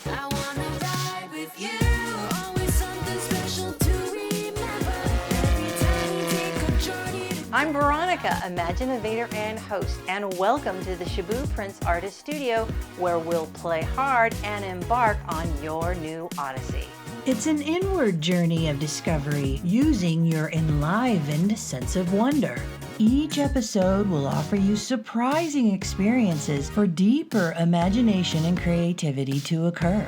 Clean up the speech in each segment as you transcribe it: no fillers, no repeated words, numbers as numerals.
I wanna ride with you. Always something special to remember. Every time we take a journey I'm Veronica, Imaginator and host, and welcome to the Shaboo Prince Artist Studio, where we'll play hard and embark on your new odyssey. It's an inward journey of discovery using your enlivened sense of wonder. Each episode will offer you surprising experiences for deeper imagination and creativity to occur.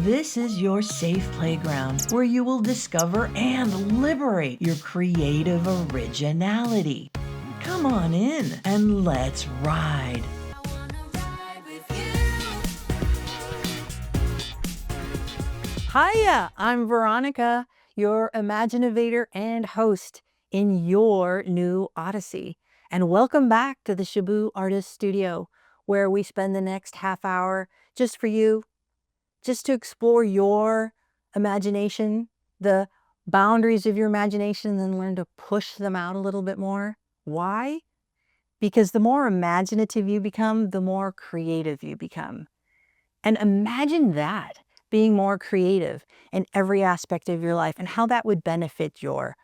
This is your safe playground where you will discover and liberate your creative originality. Come on in and let's ride. I wanna ride with you. Hiya, I'm Veronica, your Imaginator and host in your new odyssey. And welcome back to the Shaboo Artist Studio, where we spend the next half hour just for you, just to explore your imagination, the boundaries of your imagination, and then learn to push them out a little bit more. Why? Because the more imaginative you become, the more creative you become. And imagine that, being more creative in every aspect of your life and how that would benefit your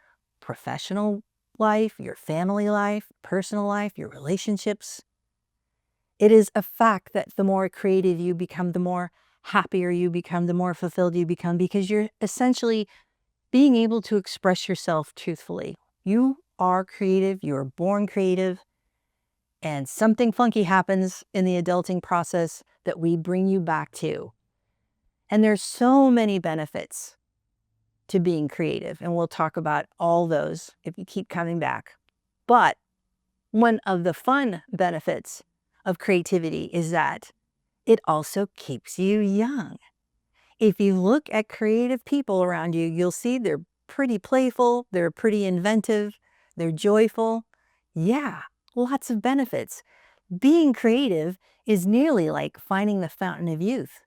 professional life, your family life, personal life, your relationships. It is a fact that the more creative you become, the more happier you become, the more fulfilled you become, because you're essentially being able to express yourself truthfully. You are creative, you are born creative, and something funky happens in the adulting process that we bring you back to. And there's so many benefits to being creative, and we'll talk about all those if you keep coming back. But one of the fun benefits of creativity is that it also keeps you young. If you look at creative people around you, you'll see they're pretty playful, they're pretty inventive, they're joyful. Yeah, lots of benefits. Being creative is nearly like finding the fountain of youth.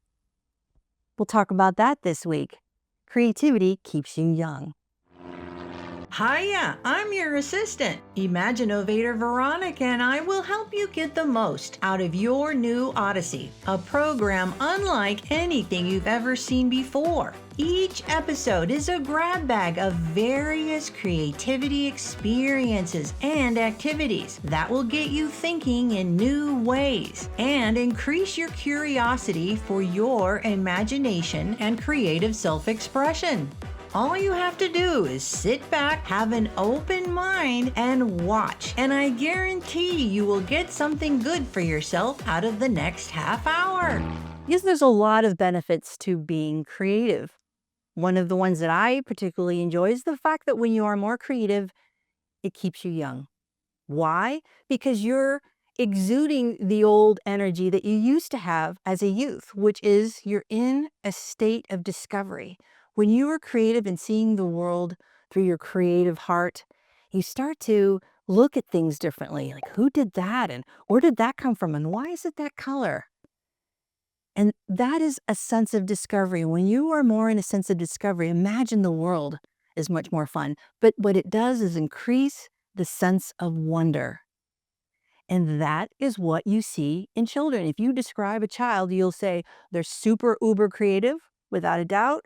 We'll talk about that this week. Creativity keeps you young. Hiya, I'm your assistant, Imaginator Veronica, and I will help you get the most out of your new Odyssey, a program unlike anything you've ever seen before. Each episode is a grab bag of various creativity experiences and activities that will get you thinking in new ways and increase your curiosity for your imagination and creative self-expression. All you have to do is sit back, have an open mind, and watch. And I guarantee you will get something good for yourself out of the next half hour. Yes, there's a lot of benefits to being creative. One of the ones that I particularly enjoy is the fact that when you are more creative, it keeps you young. Why? Because you're exuding the old energy that you used to have as a youth, which is you're in a state of discovery. When you are creative and seeing the world through your creative heart, you start to look at things differently. Like, who did that? And where did that come from? And why is it that color? And that is a sense of discovery. When you are more in a sense of discovery, imagine the world is much more fun. But what it does is increase the sense of wonder. And that is what you see in children. If you describe a child, you'll say they're super uber creative, without a doubt.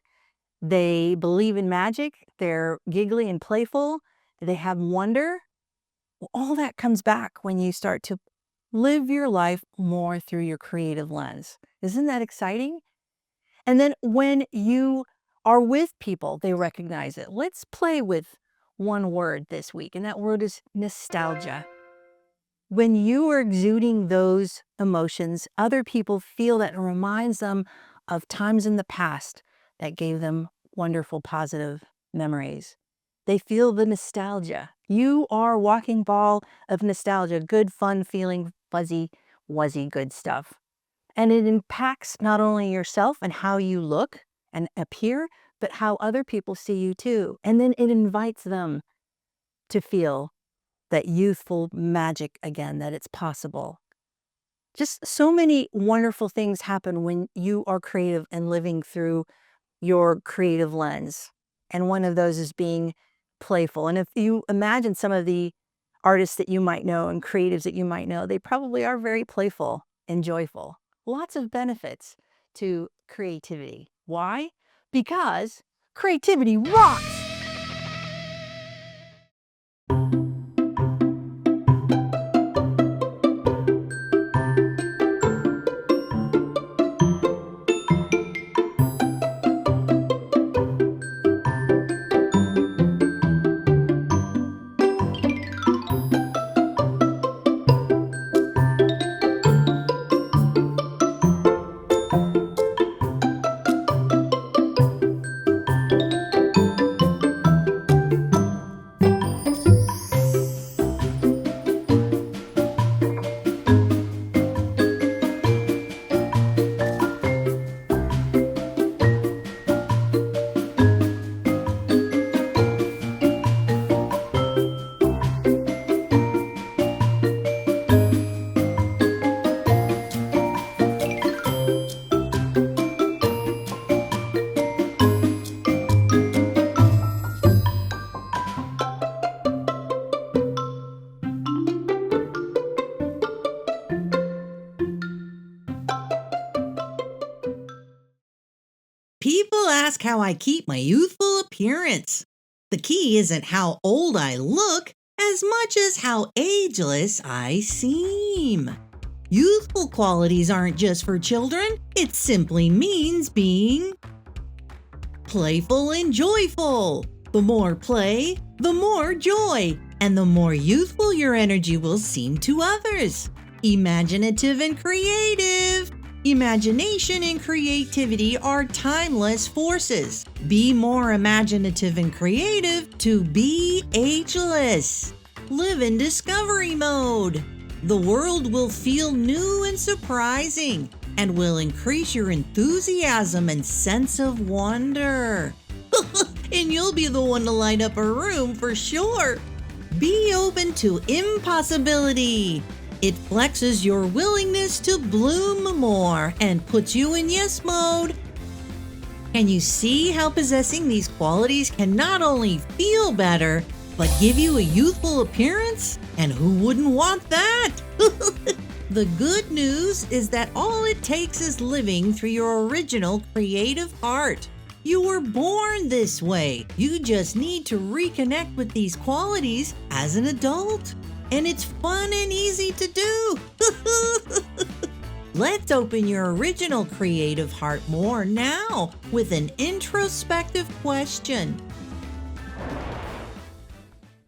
They believe in magic. They're giggly and playful. They have wonder. Well, all that comes back when you start to live your life more through your creative lens. Isn't that exciting? And then when you are with people, they recognize it. Let's play with one word this week, and that word is nostalgia. When you are exuding those emotions, other people feel that it reminds them of times in the past that gave them wonderful, positive memories. They feel the nostalgia. You are a walking ball of nostalgia, good, fun feeling, fuzzy, wuzzy, good stuff. And it impacts not only yourself and how you look and appear, but how other people see you too. And then it invites them to feel that youthful magic again, that it's possible. Just so many wonderful things happen when you are creative and living through your creative lens. And one of those is being playful. And if you imagine some of the artists that you might know and creatives that you might know, they probably are very playful and joyful. Lots of benefits to creativity. Why? Because creativity rocks! People ask how I keep my youthful appearance. The key isn't how old I look as much as how ageless I seem. Youthful qualities aren't just for children, it simply means being playful and joyful. The more play, the more joy, and the more youthful your energy will seem to others. Imaginative and creative. Imagination and creativity are timeless forces. Be more imaginative and creative to be ageless. Live in discovery mode. The world will feel new and surprising and will increase your enthusiasm and sense of wonder. And you'll be the one to light up a room for sure. Be open to impossibility. It flexes your willingness to bloom more and puts you in yes mode. Can you see how possessing these qualities can not only feel better, but give you a youthful appearance? And who wouldn't want that? The good news is that all it takes is living through your original creative heart. You were born this way. You just need to reconnect with these qualities as an adult. And it's fun and easy to do. Let's open your original creative heart more now with an introspective question.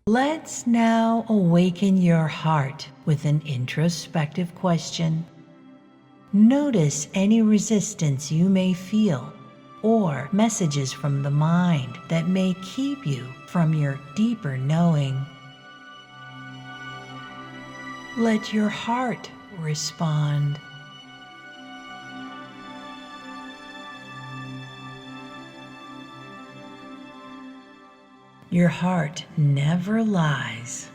Let's now awaken your heart with an introspective question. Notice any resistance you may feel or messages from the mind that may keep you from your deeper knowing. Let your heart respond. Your heart never lies.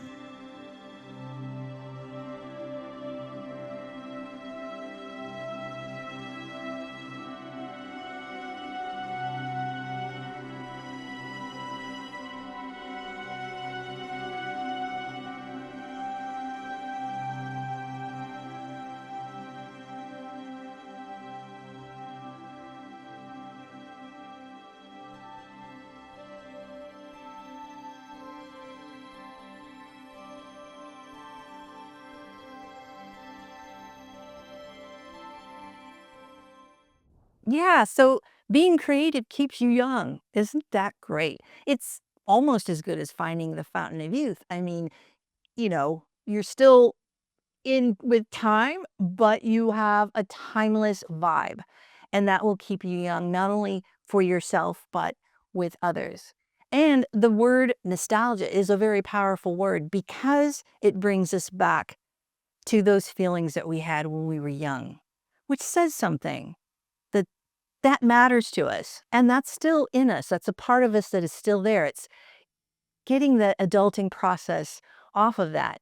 Yeah, so being creative keeps you young. Isn't that great? It's almost as good as finding the fountain of youth. I mean, you're still in with time, but you have a timeless vibe. And that will keep you young, not only for yourself, but with others. And the word nostalgia is a very powerful word because it brings us back to those feelings that we had when we were young, which says something that that matters to us. And that's still in us. That's a part of us that is still there. It's getting the adulting process off of that.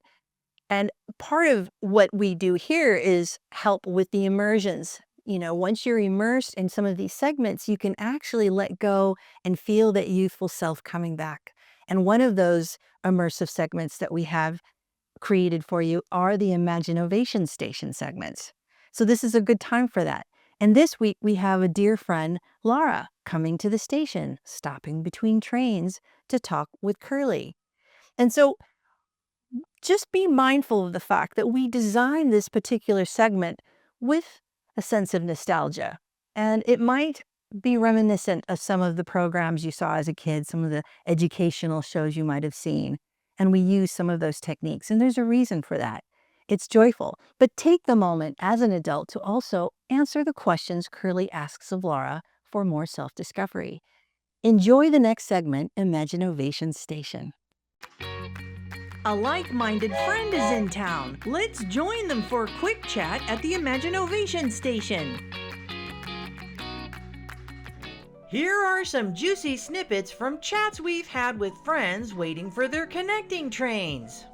And part of what we do here is help with the immersions. Once you're immersed in some of these segments, you can actually let go and feel that youthful self coming back. And one of those immersive segments that we have created for you are the Imaginovation Station segments. So this is a good time for that. And this week we have a dear friend, Laura, coming to the station, stopping between trains to talk with Curly. And so just be mindful of the fact that we designed this particular segment with a sense of nostalgia. And it might be reminiscent of some of the programs you saw as a kid, some of the educational shows you might have seen. And we use some of those techniques. And there's a reason for that. It's joyful. But take the moment as an adult to also answer the questions Curly asks of Laura for more self-discovery. Enjoy the next segment, Imaginovation Station. A like-minded friend is in town. Let's join them for a quick chat at the Imaginovation Station. Here are some juicy snippets from chats we've had with friends waiting for their connecting trains.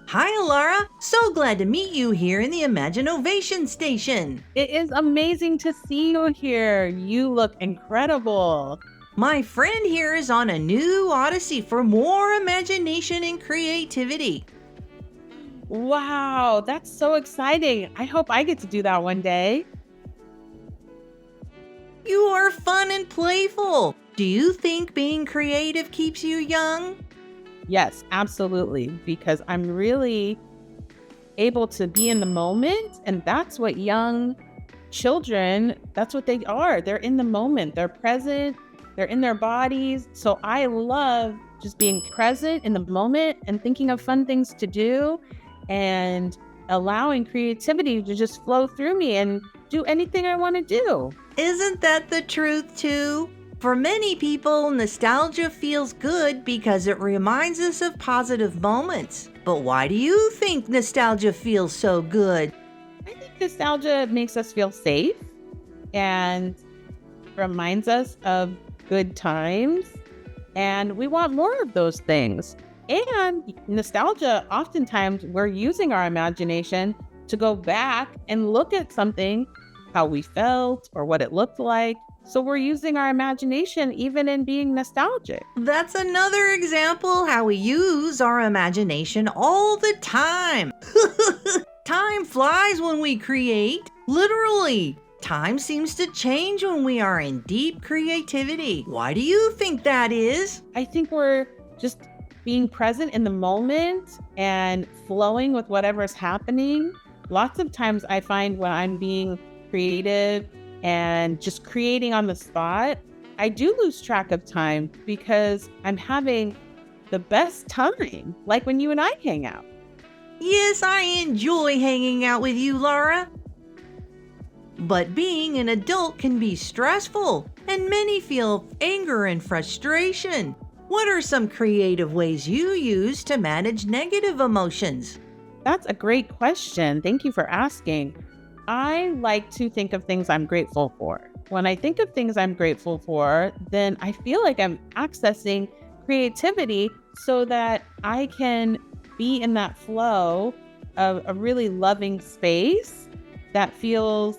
Hi, Alara. So glad to meet you here in the Imaginovation Station. It is amazing to see you here. You look incredible. My friend here is on a new odyssey for more imagination and creativity. Wow, that's so exciting. I hope I get to do that one day. You are fun and playful. Do you think being creative keeps you young? Yes, absolutely, because I'm really able to be in the moment, and that's what young children, that's what they are. They're in the moment, they're present, they're in their bodies. So I love just being present in the moment and thinking of fun things to do and allowing creativity to just flow through me and do anything I want to do. Isn't that the truth too? For many people, nostalgia feels good because it reminds us of positive moments. But why do you think nostalgia feels so good? I think nostalgia makes us feel safe and reminds us of good times, and we want more of those things. And nostalgia, oftentimes we're using our imagination to go back and look at something, how we felt or what it looked like. So we're using our imagination even in being nostalgic. That's another example how we use our imagination all the time. Time flies when we create. Literally. Time seems to change when we are in deep creativity. Why do you think that is? I think we're just being present in the moment and flowing with whatever's happening. Lots of times I find when I'm being creative and just creating on the spot, I do lose track of time because I'm having the best time, like when you and I hang out. Yes, I enjoy hanging out with you, Laura. But being an adult can be stressful, and many feel anger and frustration. What are some creative ways you use to manage negative emotions? That's a great question. Thank you for asking. I like to think of things I'm grateful for. When I think of things I'm grateful for, then I feel like I'm accessing creativity so that I can be in that flow of a really loving space that feels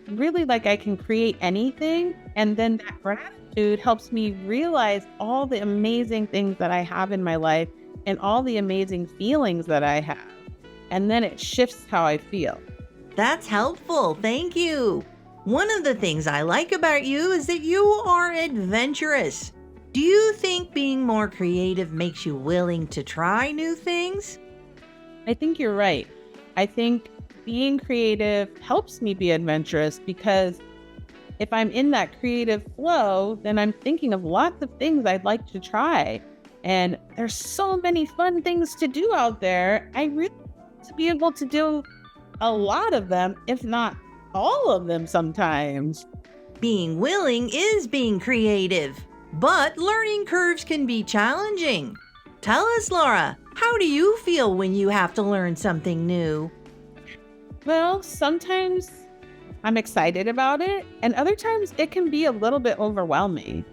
really like I can create anything. And then that gratitude helps me realize all the amazing things that I have in my life and all the amazing feelings that I have. And then it shifts how I feel. That's helpful, thank you. One of the things I like about you is that you are adventurous. Do you think being more creative makes you willing to try new things? I think you're right. I think being creative helps me be adventurous because if I'm in that creative flow, then I'm thinking of lots of things I'd like to try. And there's so many fun things to do out there. I really want to be able to do a lot of them, if not all of them sometimes. Being willing is being creative, but learning curves can be challenging. Tell us, Laura, how do you feel when you have to learn something new? Well, sometimes I'm excited about it, and other times it can be a little bit overwhelming.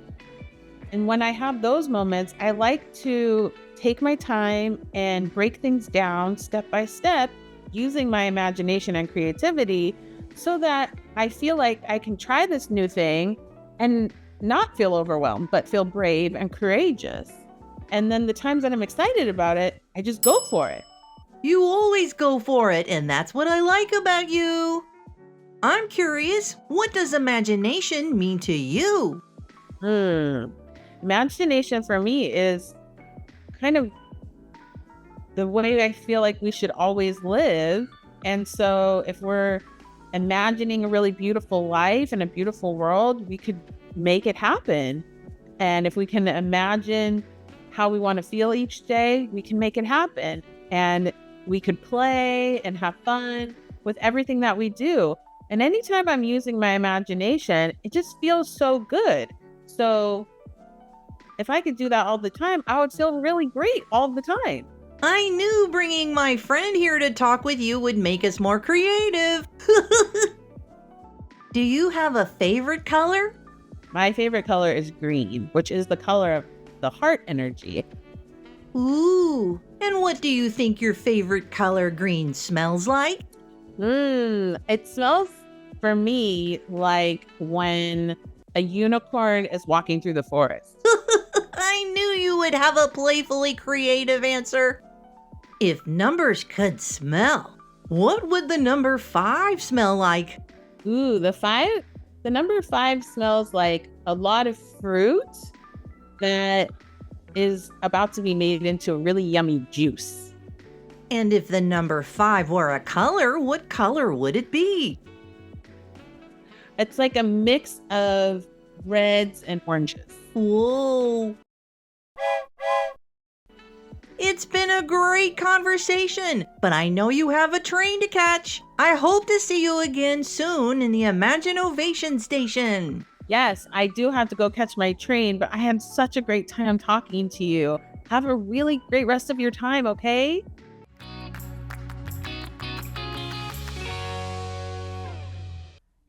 And when I have those moments, I like to take my time and break things down step by step using my imagination and creativity so that I feel like I can try this new thing and not feel overwhelmed, but feel brave and courageous. And then the times that I'm excited about it, I just go for it. You always go for it, and that's what I like about you. I'm curious, what does imagination mean to you? Imagination for me is kind of the way I feel like we should always live. And so if we're imagining a really beautiful life and a beautiful world, we could make it happen. And if we can imagine how we want to feel each day, we can make it happen. And we could play and have fun with everything that we do. And anytime I'm using my imagination, it just feels so good. So if I could do that all the time, I would feel really great all the time. I knew bringing my friend here to talk with you would make us more creative. Do you have a favorite color? My favorite color is green, which is the color of the heart energy. Ooh, and what do you think your favorite color green smells like? It smells for me like when a unicorn is walking through the forest. I knew you would have a playfully creative answer. If numbers could smell, what would the number 5 smell like? Ooh, the number 5 smells like a lot of fruit that is about to be made into a really yummy juice. And if the number 5 were a color, what color would it be? It's like a mix of reds and oranges. Whoa. It's been a great conversation, but I know you have a train to catch. I hope to see you again soon in the Imaginovation Station. Yes, I do have to go catch my train, but I had such a great time talking to you. Have a really great rest of your time, okay?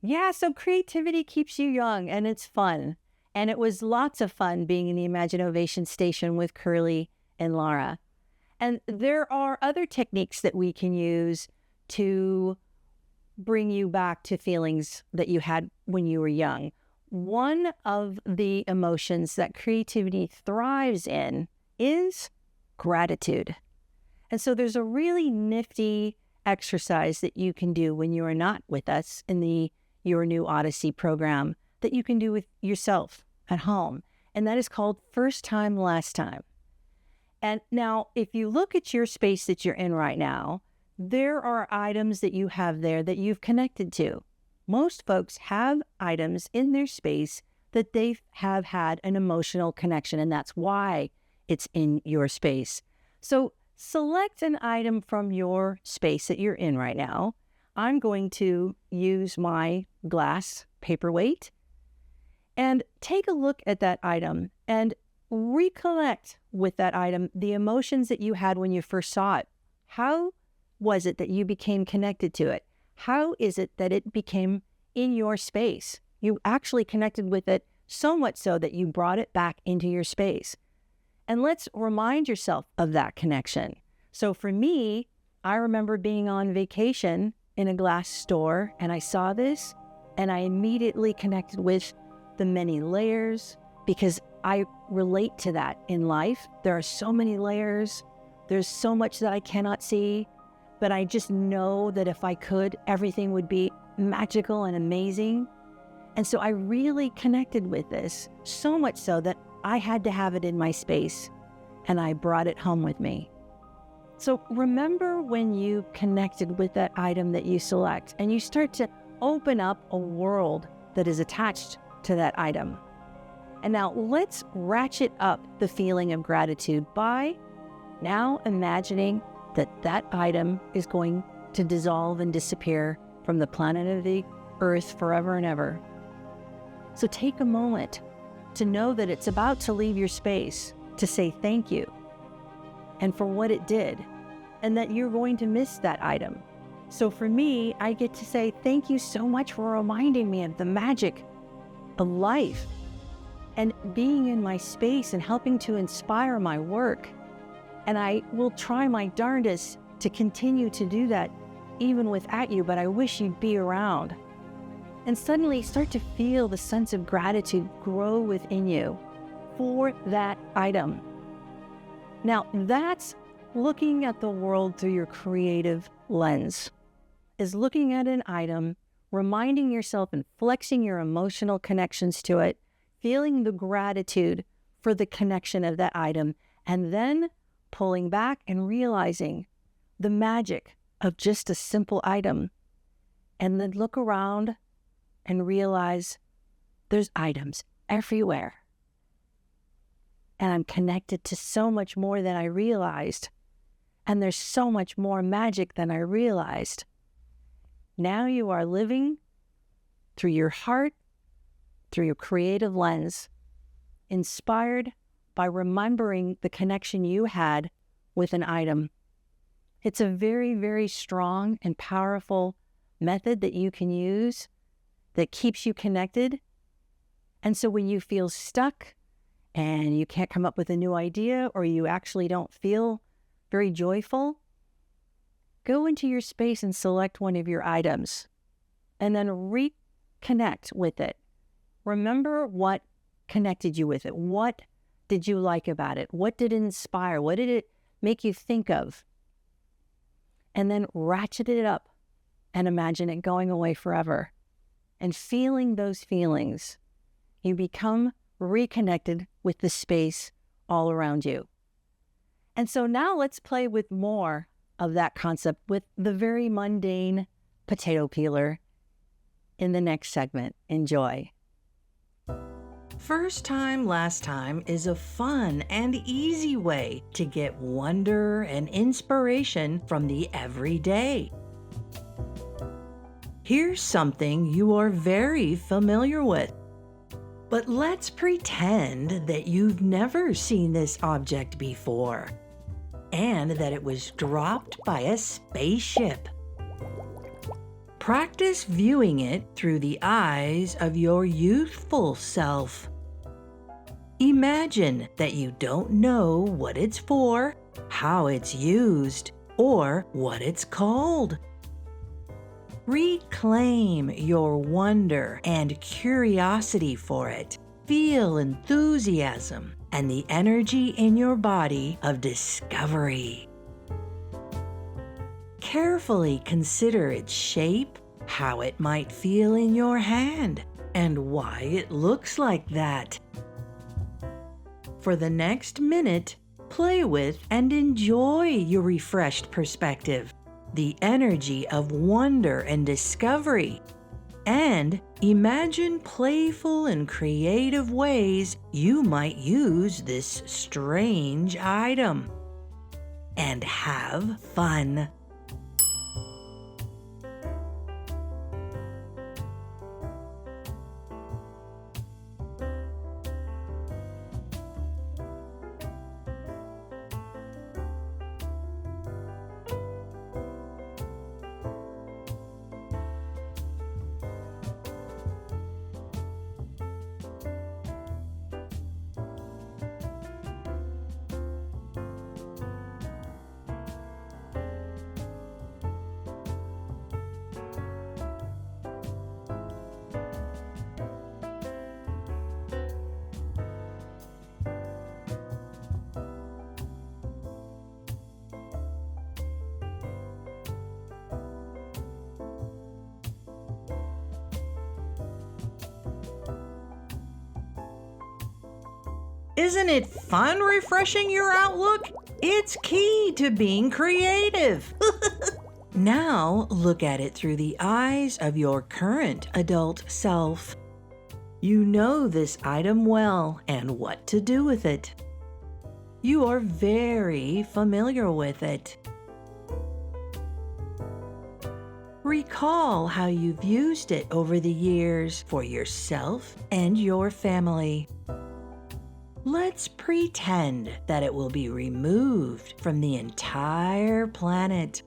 Yeah, so creativity keeps you young and it's fun. And it was lots of fun being in the Imaginovation Station with Curly and Laura. And there are other techniques that we can use to bring you back to feelings that you had when you were young. One of the emotions that creativity thrives in is gratitude. And so there's a really nifty exercise that you can do when you are not with us in the Your New Odyssey program that you can do with yourself at home. And that is called First Time, Last Time. And now, if you look at your space that you're in right now, there are items that you have there that you've connected to. Most folks have items in their space that they have had an emotional connection, and that's why it's in your space. So select an item from your space that you're in right now. I'm going to use my glass paperweight and take a look at that item and recollect with that item the emotions that you had when you first saw it. How was it that you became connected to it? How is it that it became in your space? You actually connected with it so much so that you brought it back into your space. And let's remind yourself of that connection. So for me, I remember being on vacation in a glass store and I saw this and I immediately connected with the many layers because I relate to that in life. There are so many layers. There's so much that I cannot see, but I just know that if I could, everything would be magical and amazing. And so I really connected with this, so much so that I had to have it in my space and I brought it home with me. So remember when you connected with that item that you select and you start to open up a world that is attached to that item. And now let's ratchet up the feeling of gratitude by now imagining that that item is going to dissolve and disappear from the planet of the earth forever and ever. So take a moment to know that it's about to leave your space, to say thank you and for what it did, and that you're going to miss that item. So for me, I get to say thank you so much for reminding me of the magic of life and being in my space and helping to inspire my work. And I will try my darndest to continue to do that even without you, but I wish you'd be around. And suddenly start to feel the sense of gratitude grow within you for that item. Now, that's looking at the world through your creative lens is looking at an item, reminding yourself and flexing your emotional connections to it, feeling the gratitude for the connection of that item, and then pulling back and realizing the magic of just a simple item. And then look around and realize there's items everywhere. And I'm connected to so much more than I realized. And there's so much more magic than I realized. Now you are living through your heart, through your creative lens, inspired by remembering the connection you had with an item. It's a very, very strong and powerful method that you can use that keeps you connected. And so when you feel stuck and you can't come up with a new idea, or you actually don't feel very joyful, go into your space and select one of your items and then reconnect with it. Remember what connected you with it. What did you like about it? What did it inspire? What did it make you think of? And then ratchet it up and imagine it going away forever. And feeling those feelings, you become reconnected with the space all around you. And so now let's play with more of that concept with the very mundane potato peeler in the next segment. Enjoy. First time, last time is a fun and easy way to get wonder and inspiration from the everyday. Here's something you are very familiar with. But let's pretend that you've never seen this object before, and that it was dropped by a spaceship. Practice viewing it through the eyes of your youthful self. Imagine that you don't know what it's for, how it's used, or what it's called. Reclaim your wonder and curiosity for it. Feel enthusiasm and the energy in your body of discovery. Carefully consider its shape, how it might feel in your hand, and why it looks like that. For the next minute, play with and enjoy your refreshed perspective, the energy of wonder and discovery, and imagine playful and creative ways you might use this strange item. And have fun. Isn't it fun refreshing your outlook? It's key to being creative. Now look at it through the eyes of your current adult self. You know this item well and what to do with it. You are very familiar with it. Recall how you've used it over the years for yourself and your family. Let's pretend that it will be removed from the entire planet.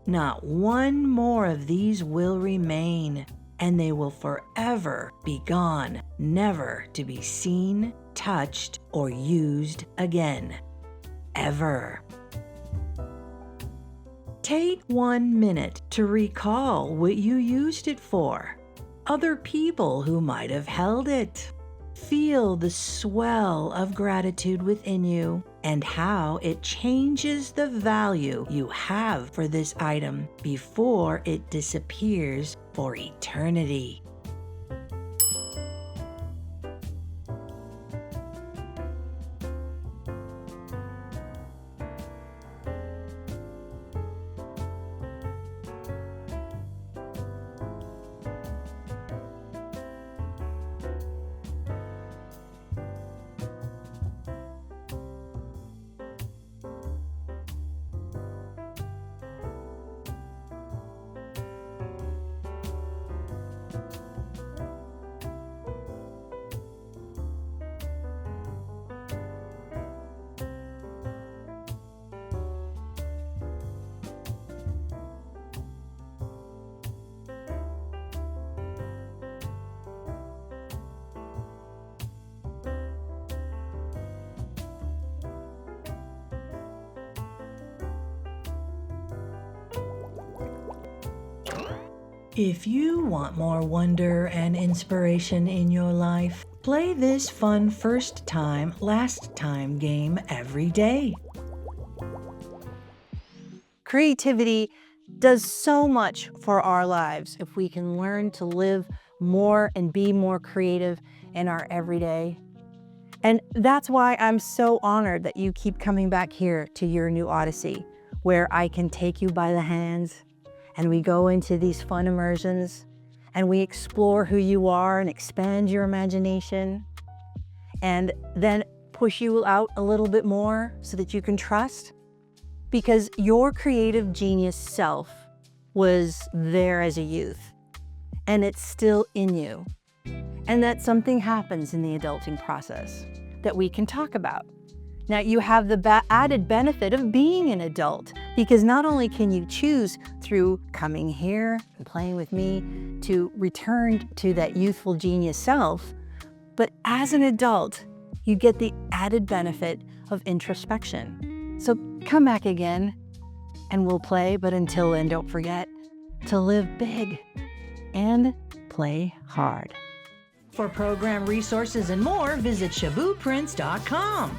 Not one more of these will remain, and they will forever be gone, never to be seen, touched, or used again. Ever. Take 1 minute to recall what you used it for, other people who might have held it, Feel the swell of gratitude within you and how it changes the value you have for this item before it disappears for eternity. If you want more wonder and inspiration in your life, play this fun first time, last time game every day. Creativity does so much for our lives if we can learn to live more and be more creative in our everyday. And that's why I'm so honored that you keep coming back here to your new Odyssey, where I can take you by the hands and we go into these fun immersions and we explore who you are and expand your imagination and then push you out a little bit more so that you can trust. Because your creative genius self was there as a youth and it's still in you. And that something happens in the adulting process that we can talk about. Now you have the added benefit of being an adult because not only can you choose through coming here and playing with me to return to that youthful genius self, but as an adult, you get the added benefit of introspection. So come back again and we'll play, but until then, don't forget to live big and play hard. For program resources and more, visit shabooprince.com.